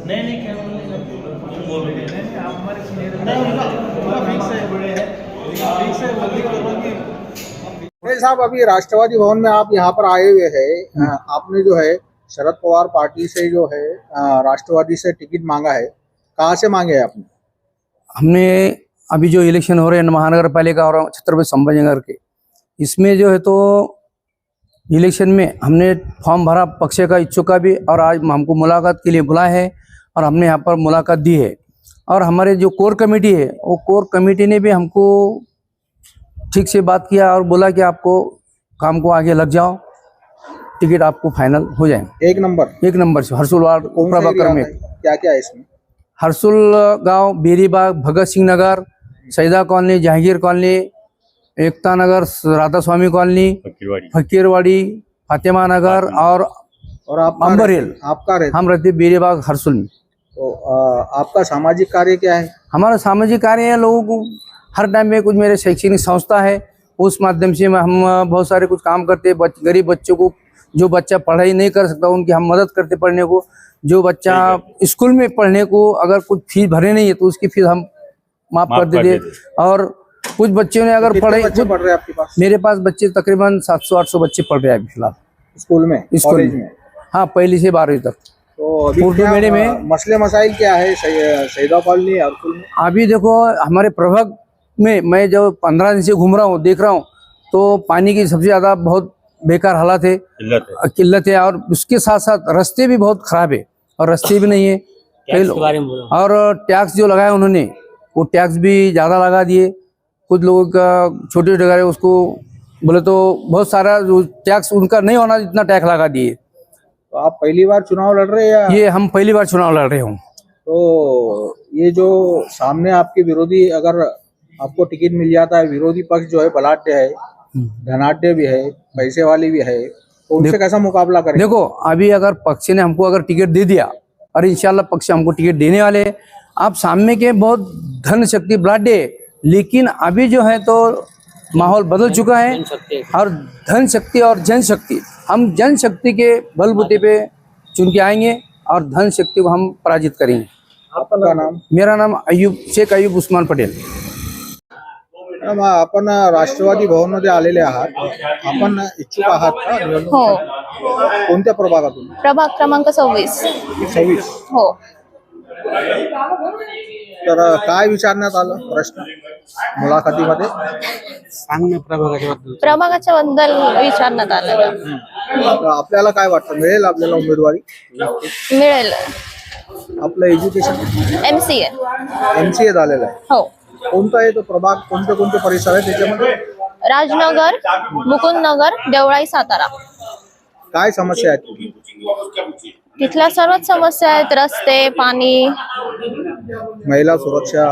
नहीं क्या बोल रहे हैं आप हमारे फिक्स है साहब। अभी राष्ट्रवादी भवन में आप यहाँ पर आए हुए हैं, आपने जो है शरद पवार पार्टी से जो है राष्ट्रवादी से टिकट मांगा है, कहाँ से मांगे है आपने? हमने अभी जो इलेक्शन हो रहे हैं महानगर पालिका और छत्रपति संभाजीनगर के, इसमें जो है तो इलेक्शन में हमने फॉर्म भरा पक्ष का इच्छुक का भी, और आज हमको मुलाकात के लिए बुलाया है और हमने यहाँ पर मुलाकात दी है। और हमारे जो कोर कमेटी है वो कोर कमेटी ने भी हमको ठीक से बात किया और बोला कि आपको काम को आगे लग जाओ, टिकट आपको फाइनल हो जाए। एक नंबर से हरसुल वार्ड प्रभाकर में क्या क्या है इसमें? हरसुल गांव, बेरीबाग, भगत सिंह नगर, सैदा कॉलोनी, जहांगीर कॉलोनी, एकता नगर, राधा स्वामी कॉलोनी, फकीरवाड़ी, फातिमा नगर और आप अंबर हिल। हम रहते बेरीबाग हरसुल में। तो आपका सामाजिक कार्य क्या है? हमारा सामाजिक कार्य है, लोगों को हर टाइम में कुछ मेरे शैक्षणिक संस्था है, उस माध्यम से हम बहुत सारे कुछ काम करते हैं। गरीब बच्चों को, जो बच्चा पढ़ाई नहीं कर सकता उनकी हम मदद करते पढ़ने को। जो बच्चा स्कूल में पढ़ने को अगर कुछ फीस भरे नहीं है तो उसकी फीस हम माफ कर देते। और कुछ बच्चों ने अगर पढ़ाई पढ़ रहे हैं आपके पास? मेरे पास बच्चे तकरीबन 700-800 बच्चे पढ़ रहे हैं अभी फिलहाल स्कूल में। हाँ, 1ली से 12वीं तक। तो अभी मीडियम में मसले मसाइल क्या है सैदा कॉलोनी हरसुल में? अभी देखो हमारे प्रभाग में मैं जो 15 दिन से घूम रहा हूँ, देख रहा हूँ, तो पानी की सबसे ज्यादा बहुत बेकार हालत है, किल्लत है। और उसके साथ साथ रास्ते भी बहुत खराब है और रास्ते भी नहीं है। और टैक्स जो लगाया उन्होंने, वो टैक्स भी ज्यादा लगा दिए। कुछ लोगों का छोटे छोटे घर है, उसको बोले तो बहुत सारा टैक्स उनका नहीं होना इतना टैक्स लगा दिए। तो आप पहली बार चुनाव लड़ रहे हैं या? ये हम पहली बार चुनाव लड़ रहे हूँ। तो ये जो सामने आपके विरोधी, अगर आपको टिकट मिल जाता है, विरोधी पक्ष जो है बलाढ्य है, धनाढ्य भी है, पैसे वाली भी है, तो उनसे कैसा मुकाबला करें? देखो अभी अगर पक्ष ने हमको अगर टिकट दे दिया और इंशाल्लाह पक्ष हमको टिकट देने वाले, आप सामने के बहुत धन शक्ति बलाढ्य, लेकिन अभी जो है तो माहौल बदल चुका है। और धन शक्ति और जनशक्ति, हम जनशक्ति के बलबूते पे चुन के आएंगे और धन शक्ति को हम पराजित करेंगे। आपका नाम? मेरा नाम शेख अयूब उस्मान पटेल। आपण राष्ट्रवादी भवन मध्ये आलेले आहात, आपण इच्छुक आहात का निवडणूक? हो। कोणत्या प्रभागातून? प्रभाग क्रमांक 26। हो। तर काय विचारण्यात आलं प्रश्न मुलाखतीमध्ये? प्रभागाच्या बद्दल विचारण्यात आलेलं। आपल्याला काय वाटतं, मिळेल आपल्याला उमेदवारी? मिळेल। आपलं एज्युकेशन? MCA झालेलं आहे। हो। कोणता आहे तो प्रभाग, कोणते कोणते परिसर आहे त्याच्यामध्ये? राजनगर, मुकुंदनगर, देवळाई, सातारा। काय समस्या आहेत तिथल्या सर्वच समस्या आहेत, रस्ते, पाणी, महिला सुरक्षा,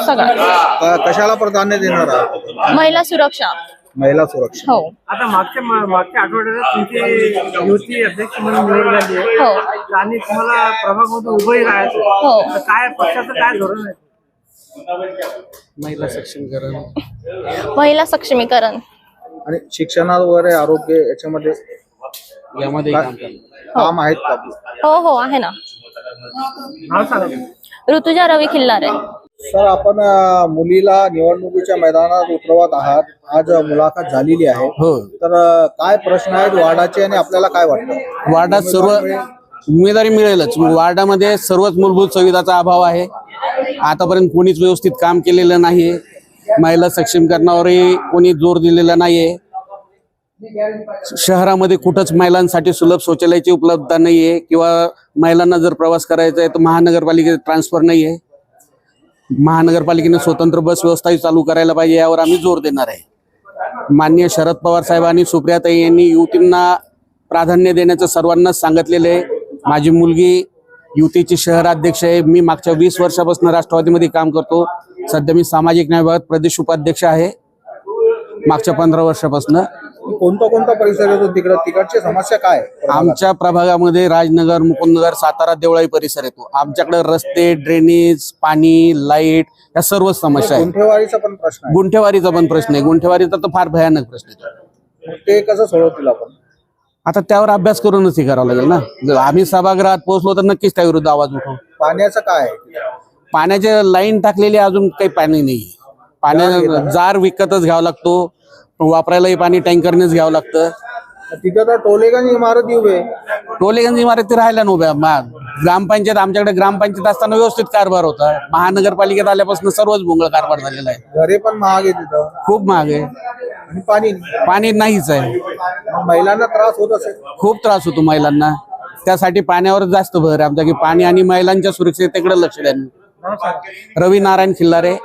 सगळं। कशाला प्राधान्य देणार आहात? महिला सुरक्षा। हो। आता मागच्या आठवड्यात तुमची युती अध्यक्ष म्हणून निवड झाली आहे। हो। आणि तुम्हाला प्रभागामध्ये उभंही राहायचं। हो। काय पक्षाचं काय धोरण आहे? महिला सक्षमीकरण आणि शिक्षणात वगैरे, आरोग्य, याच्यामध्ये काम आहेत का? हो आहे ना। नाव सांगा। ऋतुजा रवी खिल्लारे। सर, आपण मुलीला निवडणुकीच्या मैदानात उतरवत आहात, आज मुलाखत झालेली आहे। हो। तर काय प्रश्न आहेत वार्डाचे आणि आपल्याला काय वाटतं? वार्डात सर्व उमेदवारी मिळेलच। वार्डामध्ये सर्वच मूलभूत सुविधांचा अभाव आहे। आतापर्यंत कोणीच व्यवस्थित काम केलेलं नाही। महिला सक्षमीकरणावरही कोणी जोर दिलेला नाहीये. शहरामध्ये कुठंच महिलांसाठी सुलभ शौचालयाची उपलब्धता नाहीये किंवा महिलांना जर प्रवास करायचा आहे तर महानगरपालिकेत ट्रान्सफर नाहीये. महानगरपालिकेने स्वतंत्र बस व्यवस्थाही चालू करायला पाहिजे, यावर आम्ही जोर देणार आहे. माननीय शरद पवार साहेब आणि सुप्रियाताई यांनी युवतींना प्राधान्य देण्याचं सर्वांनाच सांगितलेलं आहे. माझी मुलगी युतीची शहराध्यक्ष आहे. मी मागच्या 20 वर्षापासून राष्ट्रवादीमध्ये काम करतो. सध्या मी सामाजिक न्याय विभागात प्रदेश उपाध्यक्ष आहे मागच्या 15 वर्षापासून. कोणता कोणता परिसर येतो तिकडे, तिकडची समस्या काय आहे? आमच्या प्रभागामध्ये राजनगर, मुकुंदनगर, सातारा, देवळाई परिसर येतो. आमच्याकडे रस्ते, ड्रेनेज, पाणी, लाईट या सर्व समस्या आहेत. गुंठेवारीचा पण प्रश्न आहे. गुंठेवारीचा पण प्रश्न आहे. गुंठेवारीचा तर फार भयानक प्रश्न आहे. ते कसं सोडवतील आपण? आता त्यावर अभ्यास करूनच हे करावं लागेल ना. जर आम्ही सभागृहात पोहोचलो तर नक्कीच त्याविरुद्ध आवाज उठवू. पाण्याचं काय आहे? पाण्याचे लाईन टाकलेली, अजून काही पाणी नाही. पाण्या जार विकतच घ्यावा लागतो. वापरायलाही पाणी टँकरनेच घ्यावं लागतं. तिथे तर टोलेगंज इमारती उभे. टोलेगंज इमारती राहिल्या ना उभ्या. ग्रामपंचायत, आमच्याकडे ग्रामपंचायत असताना व्यवस्थित कारभार होता. महानगरपालिकेत आल्यापासून सर्वच भोंगळ कारभार झालेला आहे. घरे पण महाग आहे तिथं, खूप महाग आहे. आणि पाणी नाहीच आहे. महिलांना त्रास होत असेल. खूप त्रास होतो महिलांना. त्यासाठी पाण्यावर जास्त भर आहे आमचा, की पाणी आणि महिलांच्या सुरक्षिततेकडे लक्ष द्यावं. रवी नारायण खिल्लारे,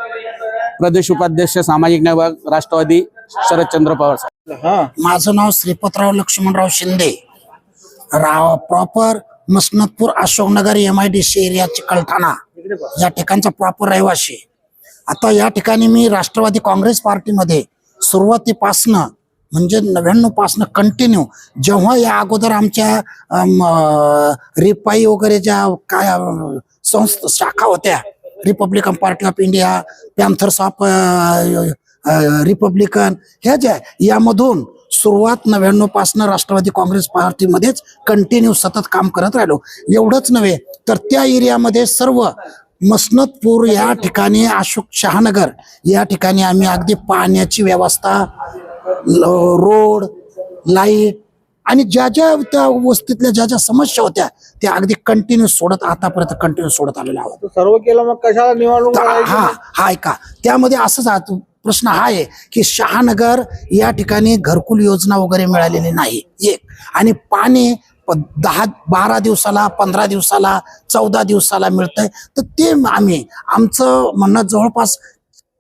प्रदेश उपाध्यक्ष, सामाजिक न्याय विभाग, राष्ट्रवादी, शरदचंद्र पवार साहेब. माझं नाव Shripatrao Laxmanrao Shinde, proper Masnatpur, Ashoknagar, MIDC area, Chikalthana या ठिकाणचा प्रॉपर रहिवासी. आता या ठिकाणी मी राष्ट्रवादी काँग्रेस पार्टीमध्ये सुरुवातीपासनं म्हणजे 99 पासनं कंटिन्यू, जेव्हा या अगोदर आमच्या रिपाई वगैरे ज्या काय शाखा होत्या, Republican party of India, Panthers of Republican, ह्या ज्या यामधून सुरुवात 99 पासनं राष्ट्रवादी काँग्रेस पार्टीमध्येच कंटिन्यू सतत काम करत राहिलो. एवढंच नव्हे तर त्या एरियामध्ये सर्व मसनतपूर या ठिकाणी, अशोक शहानगर या ठिकाणी आम्ही अगदी पाण्याची व्यवस्था, रोड, लाईट आणि ज्या ज्या त्या वस्तीतल्या ज्या ज्या समस्या होत्या त्या अगदी कंटिन्यू सोडत, आतापर्यंत कंटिन्यू सोडत आलेलो आहोत. सर्व केलं, मग कशाला निवडणूक करायची? हा ऐका, त्यामध्ये असंच प्रश्न हा आहे की शहानगर या ठिकाणी घरकुल योजना वगैरे मिळालेली नाही एक, आणि पाणी 10-12 दिवसाला, 15 दिवसाला, 14 दिवसाला मिळतंय. तर ते आमचं म्हणणं जवळपास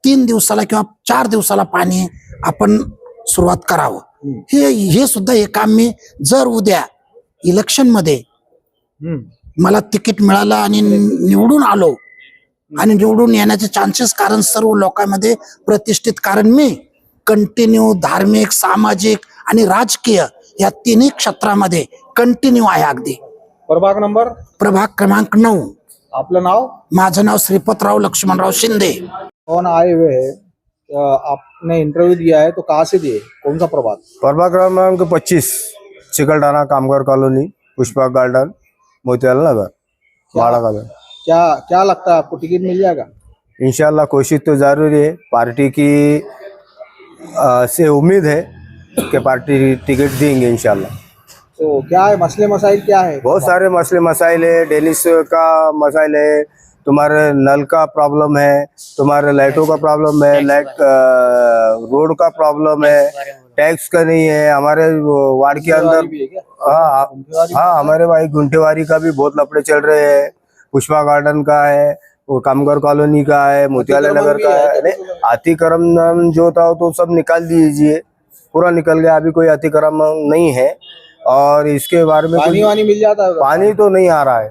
3 दिवसाला किंवा 4 दिवसाला पाणी आपण सुरुवात करावं. हे सुद्धा हे काम मी जर उद्या इलेक्शन मध्ये मला तिकीट मिळालं आणि निवडून आलो, आणि निवडून येण्याचे चान्सेस, कारण सर्व लोकांमध्ये प्रतिष्ठित, कारण मी कंटिन्यू धार्मिक, सामाजिक आणि राजकीय या तिन्ही क्षेत्रामध्ये कंटिन्यू आहे. अगदी प्रभाग क्रमांक 9. आपलं नाव? माझं नाव श्रीपतराव लक्ष्मणराव शिंदे. कौन आए हुए है? आपने इंटरव्यू दिया है तो कहाँ से दिए, कौन सा प्रभाग? प्रभाग क्रमांक 25, चिकलठाना, कामगार कॉलोनी, पुष्पा गार्डन, मोतीलाल नगर, बाड़ा का। क्या लगता है आपको टिकट मिल जाएगा? इंशाल्लाह कोशिश तो जरूरी है, पार्टी की से उम्मीद है कि पार्टी टिकट देंगे इंशाल्लाह। तो क्या है मसले मसाइल, क्या है? बहुत सारे मसले मसाइल है, डेनिस का मसाइल है, तुम्हारे नल का प्रॉब्लम है, तुम्हारे लाइटों का प्रॉब्लम है, रोड का प्रॉब्लम है, टैक्स का नहीं है हमारे वार्ड के अंदर। हाँ हमारे भाई गुंठेवारी का भी बहुत लफड़े चल रहे हैं, पुष्पा गार्डन का है, वो कामगार कॉलोनी का है, मोतियाला नगर का है। अतिक्रमण जो था तो सब निकाल दीजिए, पूरा निकल गया, अभी कोई अतिक्रमण नहीं है। और इसके बारे में पानी वानी मिल जाता है? पानी तो नहीं आ रहा है,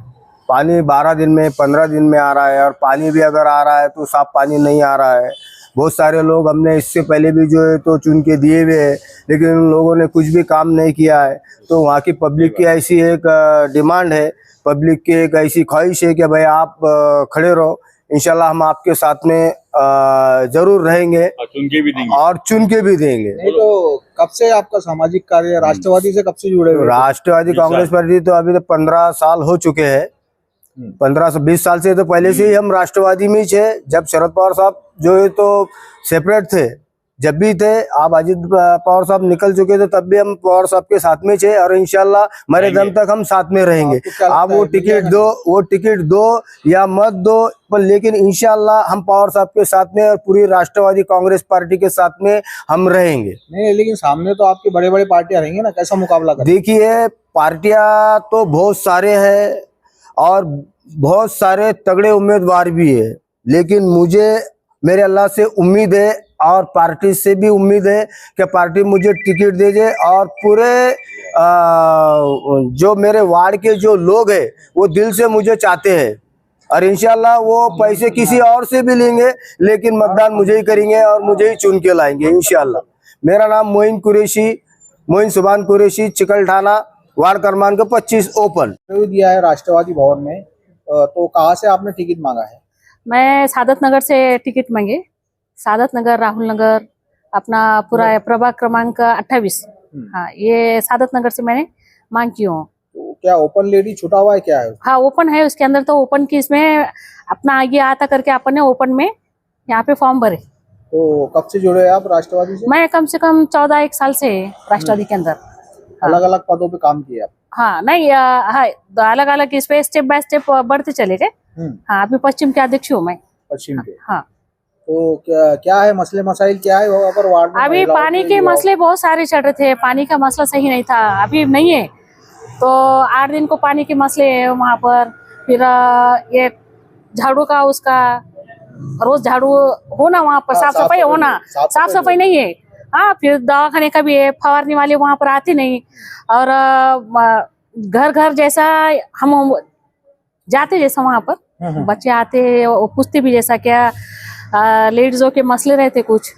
पानी 12 दिन में 15 दिन में आ रहा है, और पानी भी अगर आ रहा है तो साफ पानी नहीं आ रहा है। बहुत सारे लोग हमने इससे पहले भी जो है तो चुन के दिए हुए हैं, लेकिन उन लोगों ने कुछ भी काम नहीं किया है। तो वहाँ की पब्लिक की ऐसी एक डिमांड है, पब्लिक की एक ऐसी ख्वाहिश है कि भाई आप खड़े रहो, इंशाल्लाह हम आपके साथ में जरूर रहेंगे और चुन के भी देंगे। नहीं तो कब से आपका सामाजिक कार्य राष्ट्रवादी से कब से जुड़े हुए? राष्ट्रवादी कांग्रेस पार्टी तो अभी तो 15 साल हो चुके हैं, 15 से 20 साल से तो पहले से ही हम राष्ट्रवादी में ही थे। जब शरद पवार साहब जो है तो सेपरेट थे, जब भी थे, आप अजित पवार साहब निकल चुके थे तब भी हम पवार साहब के साथ में थे, और इंशाल्लाह मरे दम तक हम साथ में रहेंगे। आपको क्या आप लगता वो है, टिकट दो या मत दो, पर लेकिन इंशाल्लाह हम पवार साहब के साथ में और पूरी राष्ट्रवादी कांग्रेस पार्टी के साथ में हम रहेंगे। नहीं, लेकिन सामने तो आपकी बड़े बड़े पार्टियां रहेंगी ना, कैसा मुकाबला करें? देखिए, पार्टियां तो बहुत सारे हैं और बहुत सारे तगड़े उम्मीदवार भी है, लेकिन मुझे मेरे अल्लाह से उम्मीद है और पार्टी से भी उम्मीद है कि पार्टी मुझे टिकट दे दे, और पूरे जो मेरे वार्ड के जो लोग हैं वो दिल से मुझे चाहते हैं, और इंशाल्लाह वो पैसे किसी और से भी लेंगे लेकिन मतदान मुझे ही करेंगे और मुझे ही चुन के लाएंगे इंशाल्लाह। मेरा नाम मोइन सुभान कुरैशी, चिकलठाना, वार्ड क्रमांक 25 ओपन। इंटरव्यू दिया है राष्ट्रवादी भवन में, तो कहाँ से आपने टिकट मांगा है? मैं सादत नगर से टिकट मांगे। सादत नगर, राहुल नगर, अपना पूरा प्रभाग क्रमांक 28। हाँ, ये सादत नगर से मैंने मांग की हूँ। तो क्या ओपन लेडी छुटा हुआ है, क्या है? हाँ, ओपन है, उसके अंदर तो ओपन की इसमें अपना आगे आता करके अपन ने ओपन में यहाँ पे फॉर्म भरे। तो कब से जुड़े हैं आप राष्ट्रवादी से? मैं कम से कम 14-1 साल से राष्ट्रवादी के अंदर। अलग अलग पदों पे काम किया आप? हाँ, नहीं, हाँ, अलग अलग इस पे स्टेप बाय स्टेप बढ़ते चले गए। हाँ, अभी पश्चिम के अध्यक्ष हूँ मैं। पश्चिम के? हाँ। तो क्या है मसले मसाइल, क्या है वहाँ पर वार्ड में? अभी महिलाओं पानी के के युवाओं- मसले बहुत सारे चल रहे थे, पानी का मसला सही नहीं था, अभी नहीं है। तो 8 दिन को पानी के मसले है वहाँ पर। फिर ये झाड़ू का, उसका रोज झाड़ू होना, वहाँ पर साफ सफाई होना, साफ सफाई नहीं है। हाँ, फिर दवाखाने का भी है, फवारने वाले वहाँ पर आते नहीं, और घर घर जैसा हम जाते जैसा वहाँ पर बच्चे आते, वो पूछते भी जैसा क्या लेडीजों के मसले रहते कुछ।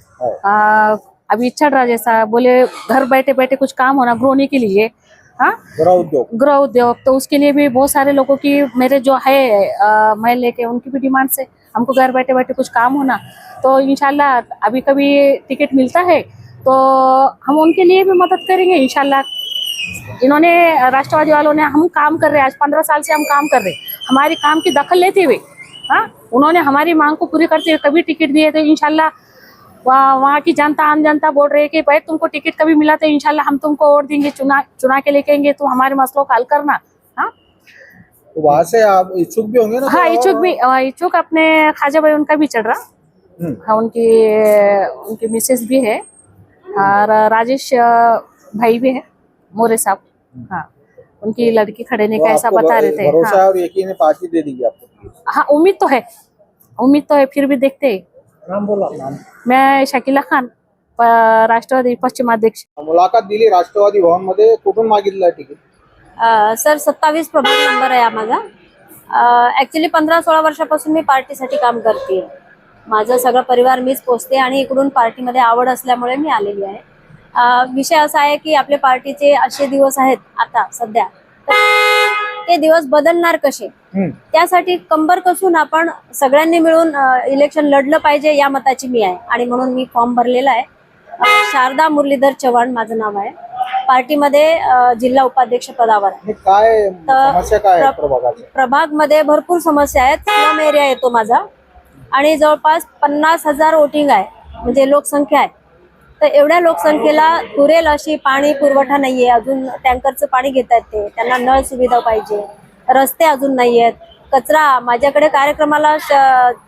अभी चल रहा जैसा बोले घर बैठे बैठे कुछ काम होना गृहिणी के लिए। हाँ, गृह उद्योग, तो उसके लिए भी बहुत सारे लोगों की, मेरे जो है महल्ले के, उनकी भी डिमांड से हमको घर बैठे बैठे कुछ काम होना। तो इंशाल्लाह अभी कभी टिकट मिलता है तो हम उनके लिए भी मदद करेंगे इंशाल्लाह। इन्होंने, राष्ट्रवादी वालों ने, हम काम कर रहे हैं, आज 15 साल से हम काम कर रहे हैं, हमारी काम की दखल लेते हुए, हाँ, उन्होंने हमारी मांग को पूरी करते हुए कभी टिकट दिए तो इंशाल्लाह वहाँ की जनता, आम जनता बोल रही है कि भाई तुमको टिकट कभी मिला तो इंशाल्लाह हम तुमको वोट देंगे, चुना के लेके आएंगे, तुम हमारे मसलों का हल करना। हाँ, तो वहाँ से आप इच्छुक भी होंगे ना? हाँ, इच्छुक अपने खाजा भाई उनका भी चल रहा। हाँ, उनकी मिसेस भी है, और राजेश भाई भी है, मोरे साहब। हाँ, उनकी लड़की खड़े ने का ऐसा बता रहे थे। भरोसा हाँ, और यकीन है पार्टी दे देगी आपको? हाँ, उम्मीद तो है, फिर भी देखते हैं। नाम बोला नाम। मैं शकीला खान, राष्ट्रवादी पश्चिमाध्यक्ष। मुलाकात दिली राष्ट्रवादी भवन मध्ये, कुठून मागितलं तिकीट? सर 27 प्रभाग नंबर आहे हा माझा. ॲक्च्युली 15-16 वर्षापासून मी पार्टीसाठी काम करते. माझा सगळा परिवार मीच पोचते आणि इकडून पार्टीमध्ये आवड असल्यामुळे मी आलेली आहे. विषय असा आहे की आपल्या पार्टीचे असे दिवस आहेत आता सध्या, ते दिवस बदलणार कसे, त्यासाठी कंबर कसून आपण सगळ्यांनी मिळून इलेक्शन लढलं पाहिजे या मताची मी आहे, आणि म्हणून मी फॉर्म भरलेला आहे. शारदा मुरलीधर चव्हाण माझं नाव आहे. पार्टीमध्ये जिल्हा उपाध्यक्ष पदावर आहे. काय समस्या काय आहे प्रभागाची? प्रभागमध्ये भरपूर समस्या आहेत. स्लम एरिया येतो माझा आणि जवळपास 50,000 वोटिंग आहे, म्हणजे लोकसंख्या आहे. तर एवढ्या लोकसंख्येला पुरेल अशी पाणी पुरवठा नाहीये. अजून टँकरचं पाणी घेतात ते, त्यांना नळ सुविधा पाहिजे. रस्ते अजून नाही आहेत. कचरा, माझ्याकडे कार्यक्रमाला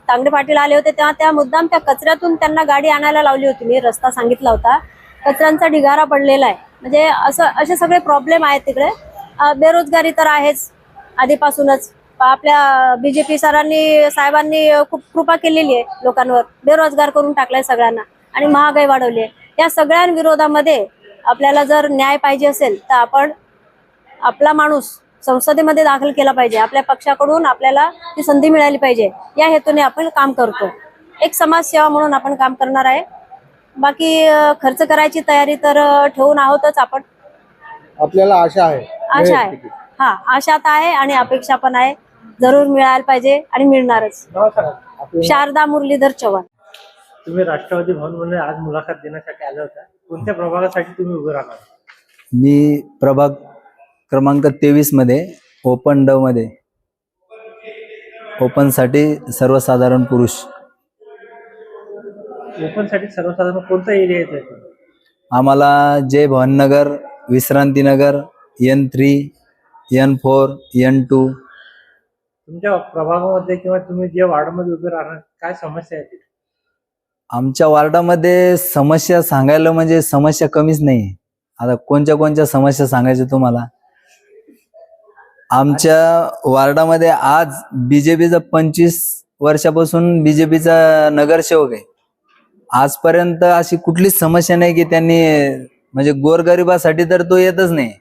तांगडे पाटील आले होते तेव्हा त्या मुद्दाम त्या कचऱ्यातून त्यांना गाडी आणायला लावली होती. मी रस्ता सांगितला होता. कचऱ्यांचा ढिगारा पडलेला आहे. म्हणजे असे सगळे प्रॉब्लेम आहेत तिकडे. बेरोजगारी तर आहेच आधीपासूनच. आपल्या बीजेपी साहेबांनी खूप कृपा केलेली आहे लोकांवर. बेरोजगार करून टाकलाय सगळ्यांना आणि महागाई वाढवली आहे. या सगळ्यांविरोधामध्ये आपल्याला जर न्याय पाहिजे असेल तर आपण आपला माणूस संसदेमध्ये दाखल केला पाहिजे. आपल्या पक्षाकडून आपल्याला ती संधी मिळाली पाहिजे, या हेतूने आपण काम करतो. एक समाजसेवा म्हणून आपण काम करणार आहे. बाकी खर्च करायची तयारी तर ठेवून आहोतच आपण. आपल्याला आशा आहे? हा, आशा तर आहे आणि अपेक्षा पण आहे. जरूर मिळायला पाहिजे आणि मिळणारच. शारदा मुरलीधर चव्हाण. तुम्ही राष्ट्रवादी भवनमध्ये आज मुलाखत देण्यासाठी आले होता. कोणत्या प्रभागासाठी तुम्ही उभे राहणार? मी प्रभाग क्रमांक 23 मध्ये ओपन ड मध्ये ओपन साठी सर्वसाधारण पुरुष. ओपन साठी सर्वसाधारण कोणता एरिया येतो? आम्हाला जय भवानीनगर, विश्रांतीनगर, N3, N4, N2. तुमच्या प्रभागामध्ये किंवा तुम्ही जे वार्डमध्ये उभे राहणार काय समस्या आहेत तिथे? आमच्या वार्डामध्ये समस्या सांगायला म्हणजे समस्या कमीच नाही. आता कोणत्या कोणत्या समस्या सांगायच्या तुम्हाला? आमच्या वार्डामध्ये आज बीजेपीचा 25 वर्षापासून बीजेपीचा नगरसेवक आहे. आजपर्यंत अशी कुठलीच समस्या नाही की त्यांनी म्हणजे गोरगरिबासाठी तर तो येतच नाही.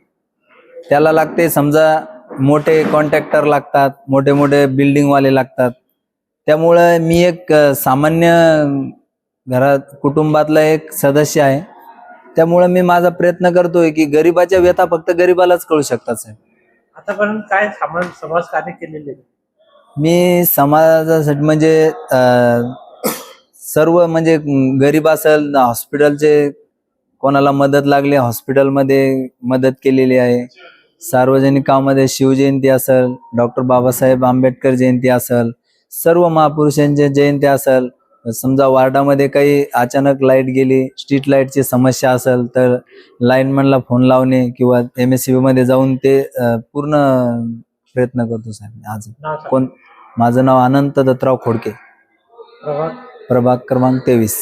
त्याला लागते समजा मोठे कॉन्ट्रॅक्टर लागतात, मोठे मोठे बिल्डिंगवाले लागतात. त्यामुळं मी एक सामान्य घरात कुटुंबातला एक सदस्य आहे. त्यामुळं मी माझा प्रयत्न करतोय की गरिबाच्या व्यथा फक्त गरिबालाच कळू शकतात साहेब. आतापर्यंत काय समाज कार्य केलेले? मी समाजासाठी म्हणजे सर्व म्हणजे गरीब असेल, हॉस्पिटलचे कोणाला मदत लागली हॉस्पिटलमध्ये मदत केलेली आहे. सार्वजनिक कामामध्ये शिवजयंती असेल, डॉक्टर बाबासाहेब आंबेडकर जयंती असेल, सर्व महापुरुषांच्या जयंती असेल, समजा वार्डामध्ये काही अचानक लाईट गेली, स्ट्रीट लाईटची समस्या असेल तर लाईनमॅनला फोन लावणे किंवा MSCB मध्ये जाऊन ते पूर्ण प्रयत्न करतो साहेब. आज माझं नाव अनंत दत्तराव खोडके, प्रभाग क्रमांक 23.